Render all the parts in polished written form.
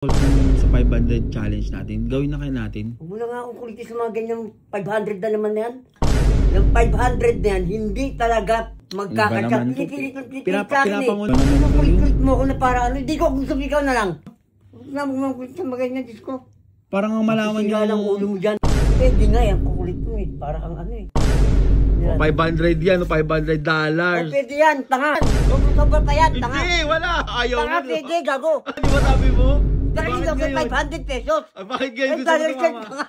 Sa 500 challenge natin, gawin na kayo natin. Huwag mo na nga akong kulitin sa mga ganyang 500 na naman na yan. Yung 500 na yan, hindi talaga magkakachat. Pinapangunan Kulit mo ako na para ano, hindi ko gusto ikaw na lang. Huwag na mo kulit sa mga ganyan, Diyos ko. Parang ang malaman nyo. Sira lang ulo mo dyan. Pwede nga yan, kukulit mo eh. Para kang ano eh. Yan. 500 yan, $500. Pwede yan, tanga. Sobrang pa yan, tanga. Hindi, wala. Ayaw mo. Tanga, pwede, gago. Di ba sabi mo? Bakit daw 500 pesos? Bakit ganyan gusto mo mama?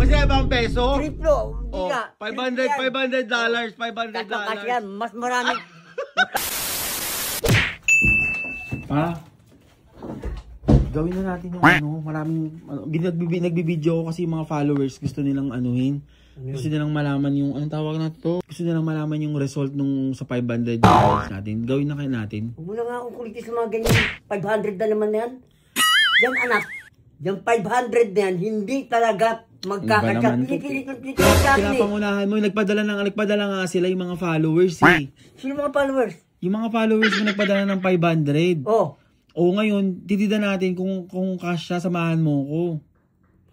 Masaya ba ang peso? Triplo. Oh, $500. Kasi yan, mas marami. Pa? Gawin na natin yung ano, maraming nagbibideo ako kasi yung mga followers gusto nilang anuhin. Gusto nilang malaman yung anong tawag na to? Gusto nilang malaman yung result nung sa 500 natin. Gawin na kayo natin. Huwag mo na nga akong kulitin sa mga ganyan 500 na naman na yan. Yan anak, yung 500 na yan, hindi talaga magkakachat. Pinapangunahan mo, nagpadala nga sila yung mga followers eh. Sino mga followers? Yung mga followers mo nagpadala ng 500. Oh. O ngayon, titida natin kung kasya, samahan mo ko.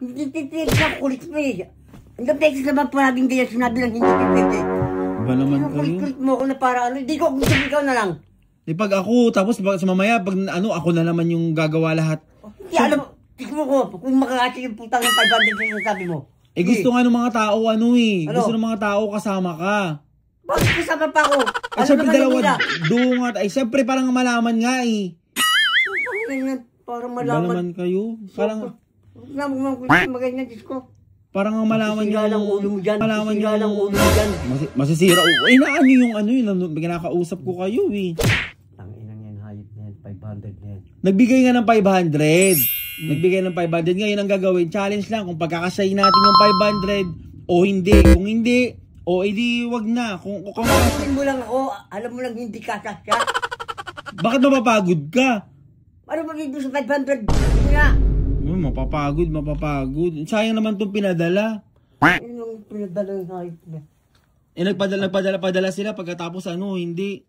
Hindi titid na kulit mo eh. Ang beses naman palaging ganyan sinabi lang hindi pwede. Ba naman kayo? Kulit mo ako na para ano, hindi ko gusto ikaw na lang. Eh pag ako, tapos sa mamaya, pag ano, ako na naman yung gagawa lahat. Hindi alam mo, tigmo ko, kung makakasya yung putang ng 500 na sabi mo. Eh gusto nga ng mga tao ano eh. Ano? Gusto ng mga tao kasama ka. Bakit kasama pa ako? Ay syempre dalawa, dungat. Ay syempre parang malaman nga eh. Parang Ba malaman. naman kayo? Parang, Huwag na mo kulit maganda, Diyos ko. parang ang malaman Masisira lang ulo mo dyan. Masisira lang ulo mo dyan. Masisira. Ay na ano yung ano yun. Kinakausap ko kayo eh. Ang inang yan, hayop na yan, 500 na yan. Nagbigay nga ng 500. Nagbigay ng 500. Ngayon ang gagawin, challenge lang. Kung pagkakasay natin yung 500 o hindi. Kung hindi, o edi wag na. Kung Pagkakusin mo lang ako, alam mo lang hindi kasasya. bakit mapapagod ka? Ano magiging sa 500? Hindi nga. Mapapagod. Sayang naman itong pinadala. Yung pinadala yung hayop na. Eh nagpadala sila pagkatapos ano, hindi.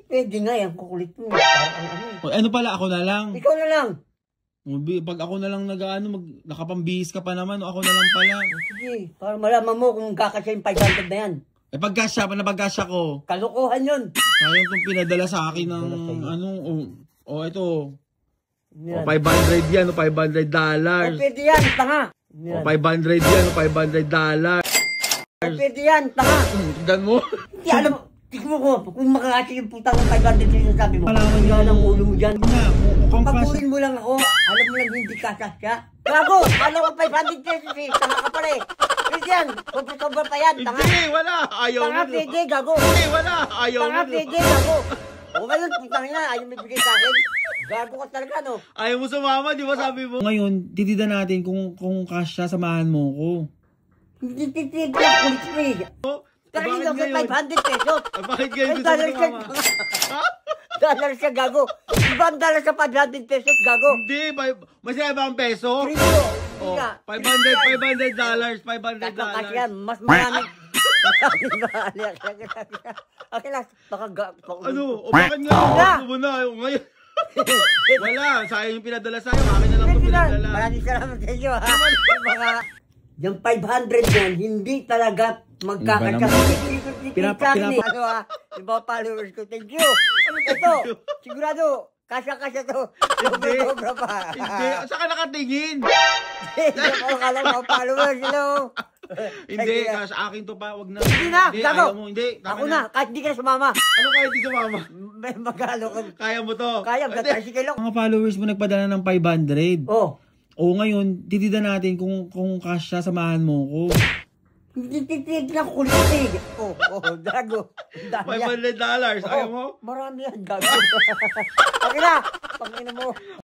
Pwede nga yan, kukulit mo. Parang ano eh. O, ano pala, ako na lang. Ikaw na lang. Pag ako na lang nakapambihis ka pa naman, o ako na lang pala. Sige, para malaman mo kung kakasya yung 500 na yan. Eh pagkasya ko. Kalokohan yun. Sayang itong pinadala sa akin ng ano, ito. Yan. O 500 yan, $500. Pwede yan, tanga. O 500 yan, $500. Pwede yan, tanga. Tignan mo. Hindi alam mo, tigmo ko, kung makakasya yung putang ng 500 na sabi mo. Malaman Sira lang ulo mo dyan. Kung Pagkurin mo lang ako, alam mo lang hindi kasasya. Gago, alam ko 500 pesos eh, tanga ka pala eh. Pwede yan, sobra pa yan, tanga. Hindi, wala. Ayaw Tanga, mo. pwede, gago. Hindi, wala. Ayaw Tanga, mo. pwede, gago. O ngayon, putang ina, ayaw mo ibigay sa akin. Gago ka talaga, no? Ayaw mo sumama, di ba sabi mo? Ngayon, titida natin kung kasya, samahan mo ko. Hindi titid lang, kulit mo eh. Bakit daw 500 pesos? Bakit ganyan gusto mo sumama? Dollar siya, gago. Ibang dollar sa 500 pesos, gago. Hindi, masaya ba ang peso? Triplo. Oh, $500. Kasi yan, mas marami. Okay lang, baka Ano? O bakit nga? Gusto mo na. Ngayon. Wala. Sayang yung pinadala sa'yo. Akin na lang itong pinadala. Maraming salamat sa inyo, ha? Yung 500 yan, hindi talaga magkakachat. Ano ha? Yung mga followers ko, thank you. Ito, sigurado, kasya-kasya to. Sobra pa. Hindi. Saan ka nakatingin? Hindi ko kalang mga followers, hello. Hindi. Sa akin to pa. Wag na. Hindi na, gago. Ayaw mo. Hindi. Ako na, kahit di ka na sumama. Ano kaya di sumama? May magalo ka. Kaya mo to. Kaya, tricycle lang. Mga followers mo nagpadala ng 500. Oh. O ngayon, titida natin kung kasya, samahan mo ko. Hindi titid lang kulit eh. Gago. $500. Ayaw mo? Marami yan, gago. Okay na, pangina mo.